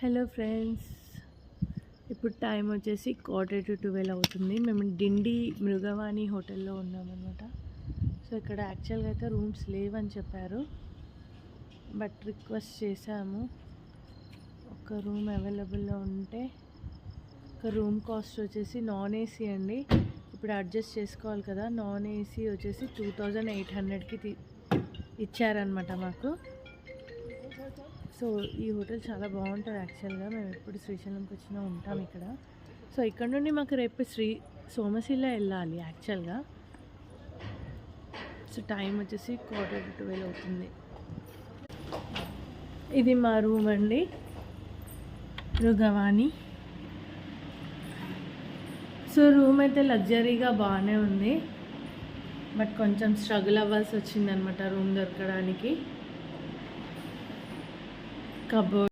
Hello friends, ఇప్పుడు time వచ్చేసి 11:45 అవుతుంది. మేము డిండి మృగవాణి హోటల్లో ఉన్నామన్నమాట. సో ఇక్కడ యాక్చువల్గా అయితే రూమ్స్ లేవని చెప్పారు, బట్ రిక్వెస్ట్ చేశాము ఒక రూమ్ అవైలబుల్లో ఉంటే. ఒక రూమ్ కాస్ట్ వచ్చేసి నాన్ ఏసీ అండి, ఇప్పుడు అడ్జస్ట్ చేసుకోవాలి కదా. నాన్ ఏసీ వచ్చేసి 2800కి ఇచ్చారనమాట మాకు. సో ఈ హోటల్ చాలా బాగుంటుంది యాక్చువల్గా. మేము ఎప్పుడు శ్రీశైలంకి వచ్చినా ఉంటాం ఇక్కడ. సో ఇక్కడ నుండి మాకు రేపు సోమశిల వెళ్ళాలి యాక్చువల్గా. సో టైం వచ్చేసి 11:45 అవుతుంది. ఇది మా రూమ్ అండి, మృగవాణి. సో రూమ్ అయితే లగ్జరీగా బాగానే ఉంది, బట్ కొంచెం స్ట్రగుల్ అవ్వాల్సి వచ్చిందనమాట రూమ్ దొరకడానికి. కబోర్డ్